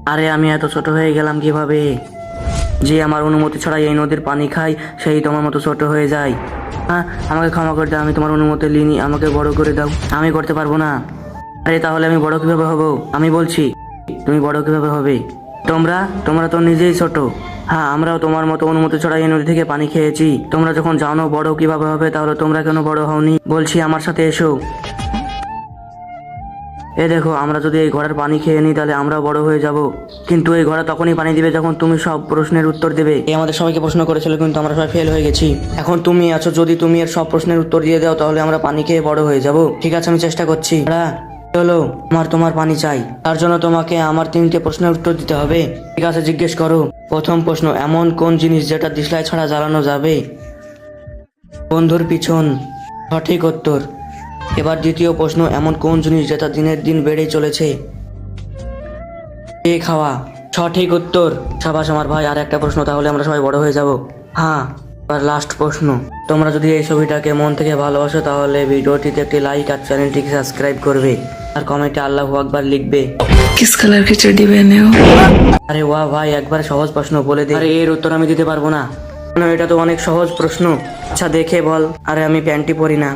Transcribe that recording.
আরে আমি এত ছোট হয়ে গেলাম কিভাবে? যে আমার অনুমতি ছাড়া এই নদীর পানি খায় সেই তোমার মতো ছোট হয়ে যায়। হ্যাঁ, আমাকে ক্ষমা করে দাও, আমি তোমার অনুমতি নিইনি, আমাকে বড় করে দাও। আমি করতে পারবো না। আরে তাহলে আমি বড় কিভাবে হব? আমি বলছি, তুমি বড় কিভাবে হবে? তোমরা তোমরা তো নিজেই ছোট। হ্যাঁ, আমরাও তোমার মতো অনুমতি ছাড়া এই নদী থেকে পানি খেয়েছি। তোমরা যখন জানো বড় কিভাবে হবে, তাহলে তোমরা কেন বড় হওনি? বলছি আমার সাথে এসো। এ দেখো, আমরা যদি এই ঘোড়ার পানি খেয়ে নিই তাহলে আমরাও বড় হয়ে যাব। কিন্তু এই ঘোড়া তখনই পানি দিবে যখন তুমি সব প্রশ্নের উত্তর দেবে। এ আমাদের সবাইকে প্রশ্ন করেছিল কিন্তু আমরা সবাই ফেল হয়ে গেছি। এখন তুমি আছো, যদি তুমি এর সব প্রশ্নের উত্তর দিয়ে দাও তাহলে আমরা পানি খেয়ে বড় হয়ে যাব। ঠিক আছে, আমি চেষ্টা করছি। চলো, তোমার পানি চাই, তার জন্য তোমাকে আমার 3টে প্রশ্নের উত্তর দিতে হবে। ঠিক আছে, জিজ্ঞেস করো। প্রথম প্রশ্ন, এমন কোন জিনিস যেটা দিশলাই ছাড়া জ্বালানো যাবে? বন্ধুর পিছন। সঠিক উত্তর। এবার দ্বিতীয় প্রশ্ন, এমন কোন জিনিস যেটা দিনের দিন বেড়েই চলেছে? খাওয়া। সঠিক উত্তর। সাবাস আমার ভাই, আর একটা প্রশ্ন, তাহলে আমরা সবাই বড় হয়ে যাব। হ্যাঁ, এবার লাস্ট প্রশ্ন। তোমরা যদি এই ছবিটাকে মন থেকে ভালোবাসো তাহলে ভিডিওটিতে একটি লাইক আর চ্যানেলটিকে সাবস্ক্রাইব করবে আর কমেন্টে আল্লাহু আকবার লিখবে। किस कलर की चड्डी पहने हो? আরে ওয়া ভাই, একবার সহজ প্রশ্ন বলে দে। আরে এর উত্তর আমি দিতে পারবো না। এটা তো অনেক সহজ প্রশ্ন। আচ্ছা দেখে বল। আরে আমি প্যান্টি পরি না।